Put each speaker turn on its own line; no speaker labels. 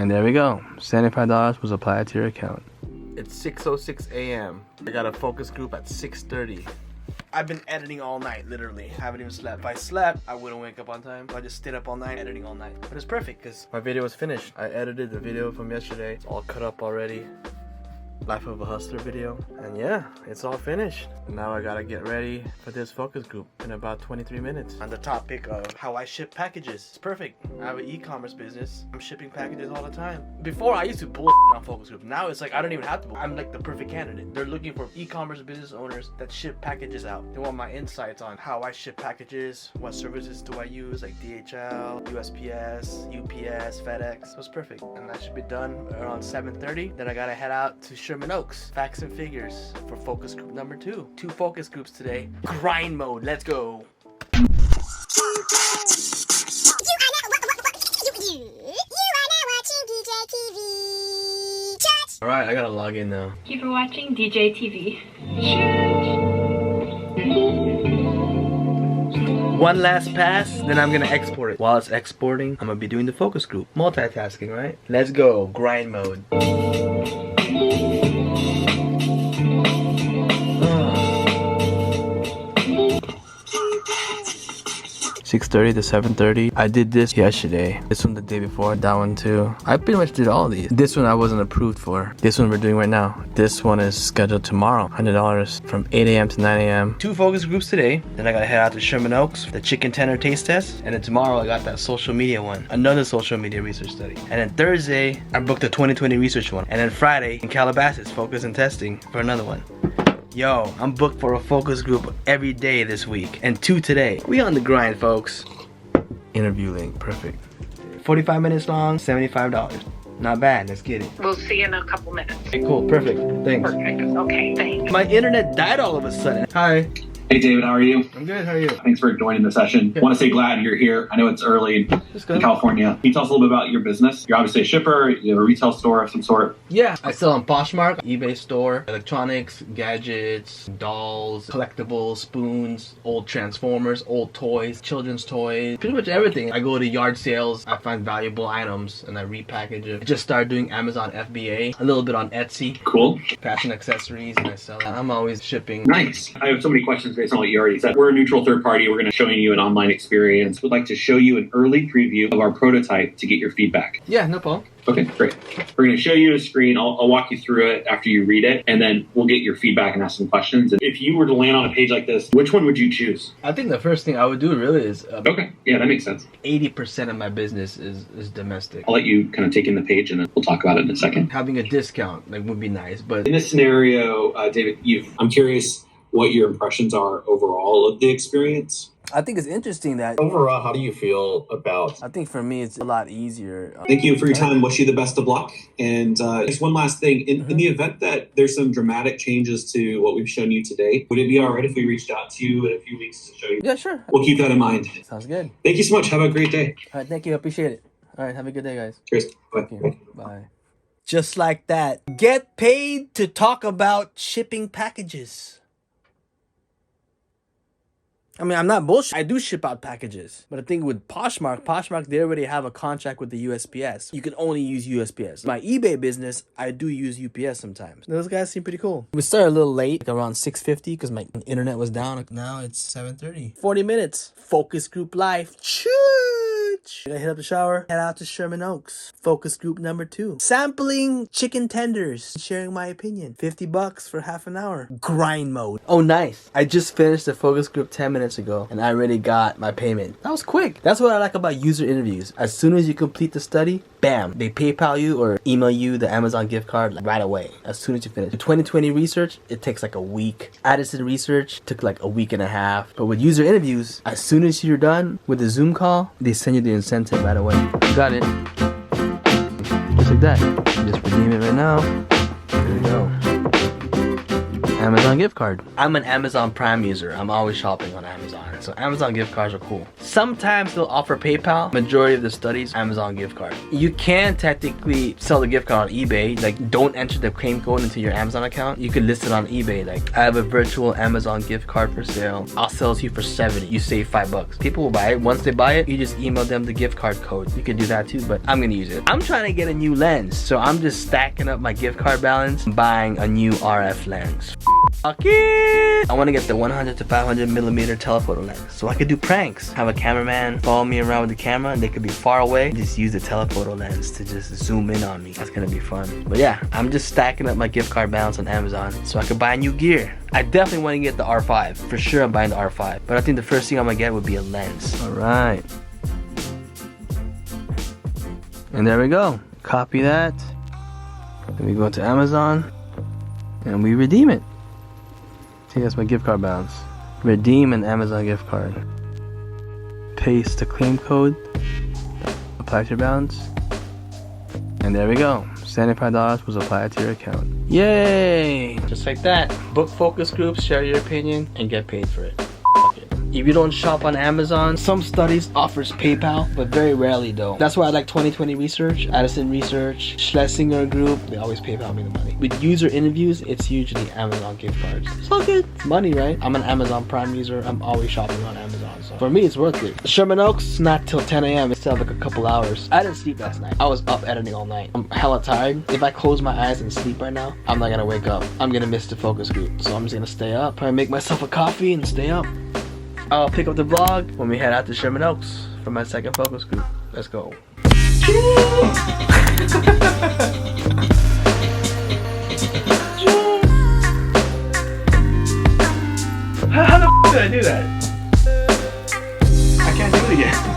And there we go. $75 was applied to your account.
It's 6:06 a.m. I got a focus group at 6:30. I've been editing all night, literally. Haven't even slept. If I slept, I wouldn't wake up on time. So I just stayed up all night editing all night. But it's perfect because my video was finished. I edited the video from yesterday. It's all cut up already. Life of a Hustler video. And yeah, it's all finished. Now I gotta get ready for this focus group in about 23 minutes. On the topic of how I ship packages. It's perfect. I have an e-commerce business. I'm shipping packages all the time. Before I used to bull on focus group. Now it's like I don't even have to bull. I'm like the perfect candidate. They're looking for e-commerce business owners that ship packages out. They want my insights on how I ship packages, what services do I use, like DHL, USPS, UPS, FedEx. So it's perfect. And that should be done around 7:30. Then I gotta head out to Sherman Oaks, facts and figures for focus group number 2. 2 focus groups today. Grind mode, let's go.
You are now watching DJTV. Church.
Alright, I gotta log in now.
Thank you for watching DJTV.
One last pass, then I'm gonna export it. While it's exporting, I'm gonna be doing the focus group. Multitasking, right? Let's go, grind mode. 6:30 to 7:30. I did this yesterday. This one the day before. That one too. I pretty much did all these. This one I wasn't approved for. This one we're doing right now. This one is scheduled tomorrow. $100 from 8 a.m. to 9 a.m. 2 focus groups today. Then I gotta head out to Sherman Oaks for the chicken tender taste test. And then tomorrow I got that social media one. Another social media research study. And then Thursday I booked the 2020 research one. And then Friday in Calabasas, focus and testing for another one. Yo, I'm booked for a focus group every day this week, and 2 today. We on the grind, folks. Interview link, perfect. 45 minutes long, $75. Not bad, let's get it.
We'll see you in a couple minutes.
Okay, cool, perfect, thanks.
Perfect, okay, thanks.
My internet died all of a sudden. Hi.
Hey David, how are you?
I'm good, how are you?
Thanks for joining the session. I want to say glad you're here. I know it's early in California. Can you tell us a little bit about your business? You're obviously a shipper, you have a retail store of some sort.
Yeah, I sell on Poshmark, eBay store, electronics, gadgets, dolls, collectibles, spoons, old Transformers, old toys, children's toys, pretty much everything. I go to yard sales, I find valuable items, and I repackage it. I just started doing Amazon FBA, a little bit on Etsy.
Cool.
Fashion accessories, and I sell that. I'm always shipping.
Nice. I have so many questions based on what you already said. We're a neutral third party. We're going to show you an online experience. We'd like to show you an early preview of our prototype to get your feedback.
Yeah, no problem.
Okay, great. We're going to show you a screen. I'll walk you through it after you read it, and then we'll get your feedback and ask some questions. And if you were to land on a page like this, which one would you choose?
I think the first thing I would do really is...
Okay, yeah, that makes sense.
80% of my business is domestic.
I'll let you kind of take in the page, and then we'll talk about it in a second.
Having a discount would be nice, but...
In this scenario, David, I'm curious what your impressions are overall of the experience.
I think it's interesting that...
Overall, how do you feel about...
I think for me, it's a lot easier.
Thank you for your time. Wish you the best of luck. And just one last thing. In the event that there's some dramatic changes to what we've shown you today, would it be all right if we reached out to you in a few weeks to show you?
Yeah, sure.
We'll keep that in mind.
Sounds good.
Thank you so much. Have a great day.
All right, thank you. I appreciate it. All right, have a good day, guys.
Cheers. Bye.
Thank you. Bye. Just like that. Get paid to talk about shipping packages. I mean, I'm not bullshit. I do ship out packages. But I think with Poshmark, they already have a contract with the USPS. You can only use USPS. My eBay business, I do use UPS sometimes. Those guys seem pretty cool. We started a little late, like around 6:50, because my internet was down. Now it's 7:30. 40 minutes. Focus group life. Choo! I hit up the shower, head out to Sherman Oaks. Focus group number 2. Sampling chicken tenders. Sharing my opinion. $50 for half an hour. Grind mode. Oh, nice. I just finished the focus group 10 minutes ago, and I already got my payment. That was quick. That's what I like about user interviews. As soon as you complete the study, bam, they PayPal you or email you the Amazon gift card right away, as soon as you finish. The 2020 research, it takes like a week. Addison research took like a week and a half. But with user interviews, as soon as you're done with the Zoom call, they send you the incentive right away. Got it. Just like that. Just redeem it right now. There we go. Amazon gift card. I'm an Amazon Prime user. I'm always shopping on Amazon. So Amazon gift cards are cool. Sometimes they'll offer PayPal. Majority of the studies, Amazon gift card. You can technically sell the gift card on eBay. Like, don't enter the claim code into your Amazon account. You could list it on eBay. Like, I have a virtual Amazon gift card for sale. I'll sell it to you for 70. You save $5. People will buy it. Once they buy it, you just email them the gift card code. You can do that too, but I'm gonna use it. I'm trying to get a new lens, so I'm just stacking up my gift card balance, buying a new RF lens. Fuck it! I want to get the 100 to 500 millimeter telephoto lens, so I could do pranks. Have a cameraman follow me around with the camera, and they could be far away. Just use the telephoto lens to just zoom in on me. That's gonna be fun. But yeah, I'm just stacking up my gift card balance on Amazon, so I could buy new gear. I definitely want to get the R5. For sure, I'm buying the R5. But I think the first thing I'm gonna get would be a lens.
All right. And there we go. Copy that. Then we go to Amazon and we redeem it. See, that's my gift card balance. Redeem an Amazon gift card. Paste the claim code. Apply to your balance. And there we go. $75 was applied to your account. Yay! Just like that. Book focus groups, share your opinion, and get paid for it. If you don't shop on Amazon, some studies offers PayPal, but very rarely though. That's why I like 2020 Research, Addison Research, Schlesinger Group. They always PayPal me the money. With user interviews, it's usually Amazon gift cards. It's all good. It's money, right? I'm an Amazon Prime user. I'm always shopping on Amazon. So for me, it's worth it. Sherman Oaks, not till 10 a.m. It's still like a couple hours. I didn't sleep last night. I was up editing all night. I'm hella tired. If I close my eyes and sleep right now, I'm not gonna wake up. I'm gonna miss the focus group. So I'm just gonna stay up, probably make myself a coffee and stay up. I'll pick up the vlog when we head out to Sherman Oaks for my second focus group. Let's go. How the f did I do that? I can't do it again.